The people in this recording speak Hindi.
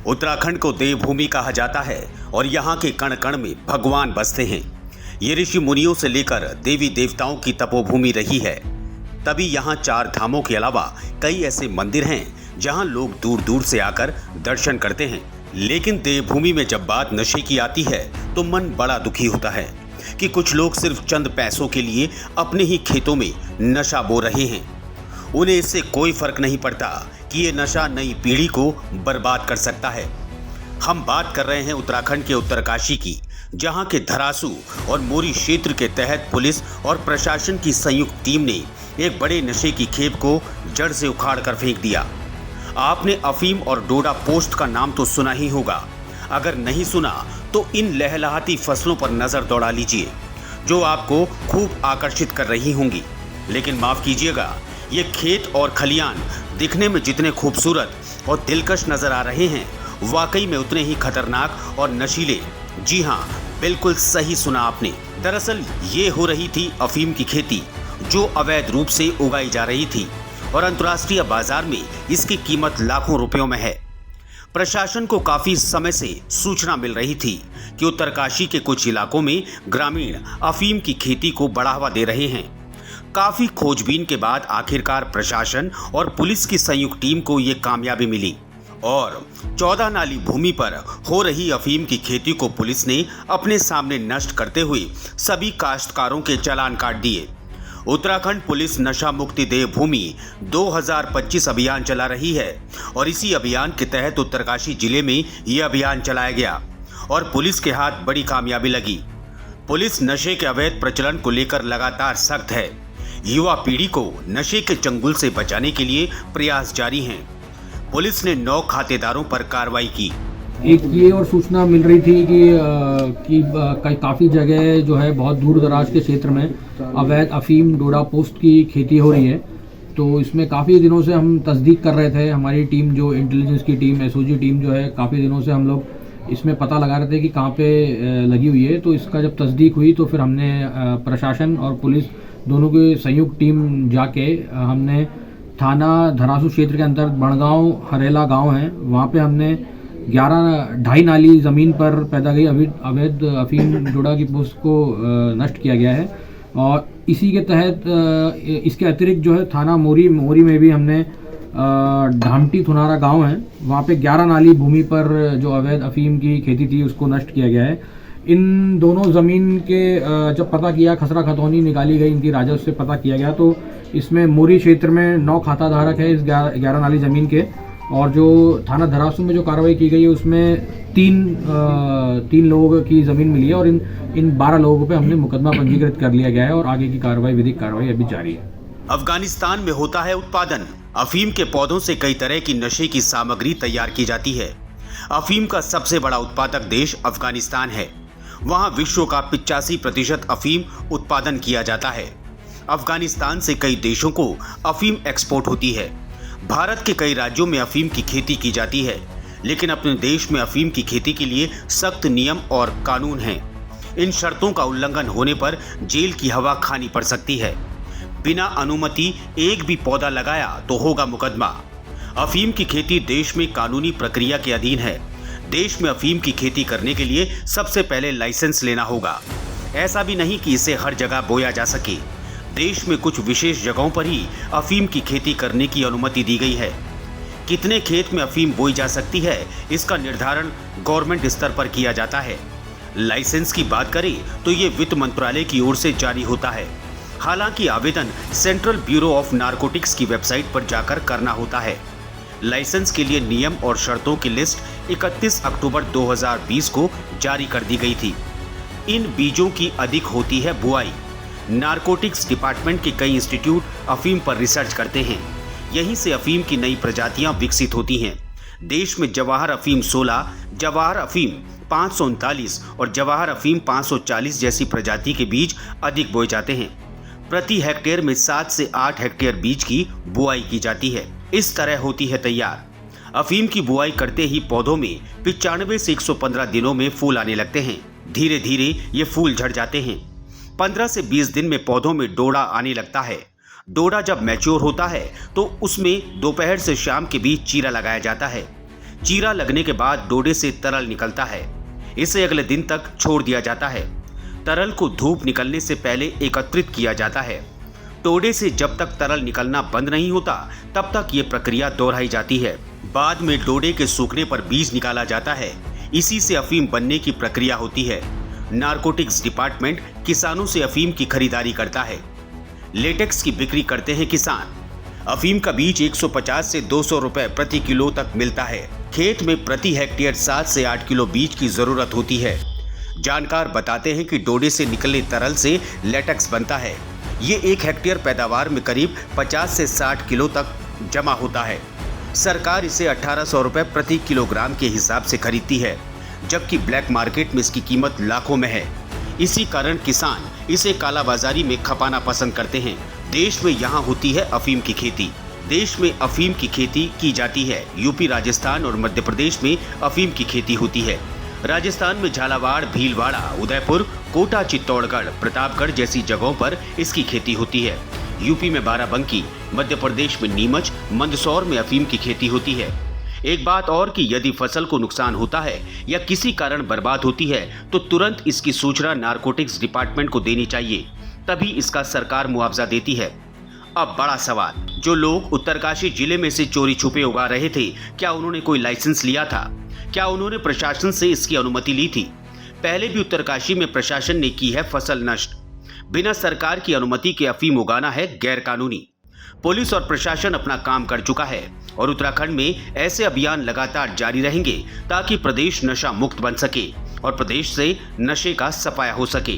उत्तराखंड को देवभूमि कहा जाता है और यहाँ के कण कण में भगवान बसते हैं। ये ऋषि मुनियों से लेकर देवी देवताओं की तपोभूमि रही है। तभी यहाँ 4 धामों के अलावा कई ऐसे मंदिर हैं जहाँ लोग दूर दूर से आकर दर्शन करते हैं। लेकिन देवभूमि में जब बात नशे की आती है तो मन बड़ा दुखी होता है कि कुछ लोग सिर्फ चंद पैसों के लिए अपने ही खेतों में नशा बो रहे हैं। उन्हें इससे कोई फर्क नहीं पड़ता कि ये नशा नई पीढ़ी को बर्बाद कर सकता है। हम बात कर रहे हैं उत्तराखंड के उत्तरकाशी की, जहां के धरासू और मोरी क्षेत्र के तहत पुलिस और प्रशासन की संयुक्त टीम ने एक बड़े नशे की खेप को जड़ से उखाड़ कर फेंक दिया। आपने अफीम और डोडा पोस्ट का नाम तो सुना ही होगा। अगर नहीं सुना तो इन लहलहाती फसलों पर नजर दौड़ा लीजिए, जो आपको खूब आकर्षित कर रही होंगी। लेकिन माफ कीजिएगा, ये खेत और खलियान दिखने में जितने खूबसूरत और दिलकश नजर आ रहे हैं, वाकई में उतने ही खतरनाक और नशीले। जी हाँ, बिल्कुल सही सुना आपने। दरअसल ये हो रही थी अफीम की खेती, जो अवैध रूप से उगाई जा रही थी और अंतर्राष्ट्रीय बाजार में इसकी कीमत लाखों रुपयों में है। प्रशासन को काफी समय से सूचना मिल रही थी कि उत्तरकाशी के कुछ इलाकों में ग्रामीण अफीम की खेती को बढ़ावा दे रहे हैं। काफी खोजबीन के बाद आखिरकार प्रशासन और पुलिस की संयुक्त टीम को ये कामयाबी मिली और 14 नाली भूमि पर हो रही अफीम की खेती को पुलिस ने अपने सामने नष्ट करते हुए सभी काश्तकारों के चालान काट दिए। उत्तराखंड पुलिस नशा मुक्ति देवभूमि 2025 अभियान चला रही है और इसी अभियान के तहत उत्तरकाशी जिले में यह अभियान चलाया गया और पुलिस के हाथ बड़ी कामयाबी लगी। पुलिस नशे के अवैध प्रचलन को लेकर लगातार सख्त है। युवा पीढ़ी को नशे के चंगुल से बचाने के लिए प्रयास जारी हैं। पुलिस ने 9 खातेदारों पर कार्रवाई की। एक ये और सूचना मिल रही थी कि काफ़ी जगह जो है बहुत दूर दराज के क्षेत्र में अवैध अफीम डोडा पोस्ट की खेती हो रही है। तो इसमें काफ़ी दिनों से हम तस्दीक कर रहे थे। हमारी टीम जो इंटेलिजेंस की टीम, एसओजी टीम जो है, काफ़ी दिनों से हम लोग इसमें पता लगा रहे थे कि कहाँ पे लगी हुई है। तो इसका जब तस्दीक हुई तो फिर हमने प्रशासन और पुलिस दोनों की संयुक्त टीम जाके हमने थाना धरासू क्षेत्र के अंदर बड़गांव हरेला गांव है, वहाँ पे हमने 11.5 नाली ज़मीन पर पैदा गई अवैध अफीम डोडा की पोस्ट को नष्ट किया गया है। और इसी के तहत इसके अतिरिक्त जो है थाना मोरी में भी हमने ढामटी थुनारा गांव है, वहाँ पे 11 नाली भूमि पर जो अवैध अफीम की खेती थी उसको नष्ट किया गया है। इन दोनों ज़मीन के जब पता किया, खसरा खतौनी निकाली गई, इनकी राजस्व से पता किया गया, तो इसमें मोरी क्षेत्र में 9 खाता धारक है इस 11 नाली ज़मीन के। और जो थाना धरासू में जो कार्रवाई की गई है उसमें 3 लोगों की ज़मीन मिली है और इन 12 लोगों पे हमने मुकदमा पंजीकृत कर लिया गया है और आगे की कार्रवाई, विधिक कार्रवाई अभी जारी है। अफगानिस्तान में होता है उत्पादन। अफीम के पौधों से कई तरह की नशे की सामग्री तैयार की जाती है। अफीम का सबसे बड़ा उत्पादक देश अफगानिस्तान है। वहां विश्व का 85% अफीम उत्पादन किया जाता है। अफगानिस्तान से कई देशों को अफीम एक्सपोर्ट होती है। भारत के कई राज्यों में अफीम की खेती की जाती है, लेकिन अपने देश में अफीम की खेती के लिए सख्त नियम और कानून हैं। इन शर्तों का उल्लंघन होने पर जेल की हवा खानी पड़ सकती है। बिना अनुमति एक भी पौधा लगाया तो होगा मुकदमा। अफीम की खेती देश में कानूनी प्रक्रिया के अधीन है। देश में अफीम की खेती करने के लिए सबसे पहले लाइसेंस लेना होगा। ऐसा भी नहीं कि इसे हर जगह बोया जा सके। देश में कुछ विशेष जगहों पर ही अफीम की खेती करने की अनुमति दी गई है। कितने खेत में अफीम बोई जा सकती है, इसका निर्धारण गवर्नमेंट स्तर पर किया जाता है। लाइसेंस की बात करें तो ये वित्त मंत्रालय की ओर से जारी होता है। हालांकि आवेदन सेंट्रल ब्यूरो ऑफ नारकोटिक्स की वेबसाइट पर जाकर करना होता है। लाइसेंस के लिए नियम और शर्तों की लिस्ट 31 अक्टूबर 2020 को जारी कर दी गई थी। इन बीजों की अधिक होती है बुआई। नारकोटिक्स डिपार्टमेंट के कई इंस्टीट्यूट अफीम पर रिसर्च करते हैं। यहीं से अफीम की नई प्रजातियां विकसित होती हैं। देश में जवाहर अफीम 16, जवाहर अफीम 539 और जवाहर अफीम 540 जैसी प्रजाति के बीज अधिक बोए जाते हैं। प्रति हेक्टेयर में 7 से 8 हेक्टेयर बीज की बुआई की जाती है। इस तरह होती है तैयार। अफीम की बुआई करते ही पौधों में 95 से 115 दिनों में फूल आने लगते हैं। धीरे धीरे ये फूल झड़ जाते हैं। 15 से 20 दिन में पौधों में डोडा आने लगता है। डोडा जब मैच्योर होता है तो उसमें दोपहर से शाम के बीच चीरा लगाया जाता है। चीरा लगने के बाद डोडे से तरल निकलता है। इसे अगले दिन तक छोड़ दिया जाता है। तरल को धूप निकलने से पहले एकत्रित किया जाता है। डोडे से जब तक तरल निकलना बंद नहीं होता तब तक ये प्रक्रिया दोहराई जाती है। बाद में डोडे के सूखने पर बीज निकाला जाता है। इसी से अफीम बनने की प्रक्रिया होती है। नारकोटिक्स डिपार्टमेंट किसानों से अफीम की खरीदारी करता है। लेटेक्स की बिक्री करते हैं किसान। अफीम का बीज 150 से 200 रुपए प्रति किलो तक मिलता है। खेत में प्रति हेक्टेयर 7 से 8 किलो बीज की जरूरत होती है। जानकार बताते हैं कि डोडे से निकले तरल से लेटेक्स बनता है। ये 1 हेक्टेयर पैदावार में करीब 50 से 60 किलो तक जमा होता है। सरकार इसे 1800 रुपए प्रति किलोग्राम के हिसाब से खरीदती है, जबकि ब्लैक मार्केट में इसकी कीमत लाखों में है। इसी कारण किसान इसे कालाबाजारी में खपाना पसंद करते हैं। देश में यहाँ होती है अफीम की खेती। देश में अफीम की खेती की जाती है। यूपी, राजस्थान और मध्य प्रदेश में अफीम की खेती होती है। राजस्थान में झालावाड़, भीलवाड़ा, उदयपुर, कोटा, चित्तौड़गढ़, प्रतापगढ़ जैसी जगहों पर इसकी खेती होती है। यूपी में बाराबंकी, मध्य प्रदेश में नीमच, मंदसौर में अफीम की खेती होती है। एक बात और कि यदि फसल को नुकसान होता है या किसी कारण बर्बाद होती है तो तुरंत इसकी सूचना नारकोटिक्स डिपार्टमेंट को देनी चाहिए, तभी इसका सरकार मुआवजा देती है। अब बड़ा सवाल, जो लोग उत्तरकाशी जिले में से चोरी छुपे उगा रहे थे, क्या उन्होंने कोई लाइसेंस लिया था? क्या उन्होंने प्रशासन से इसकी अनुमति ली थी? पहले भी उत्तरकाशी में प्रशासन ने की है फसल नष्ट। बिना सरकार की अनुमति के अफीम उगाना है गैर कानूनी। पुलिस और प्रशासन अपना काम कर चुका है और उत्तराखंड में ऐसे अभियान लगातार जारी रहेंगे ताकि प्रदेश नशा मुक्त बन सके और प्रदेश से नशे का सफाया हो सके।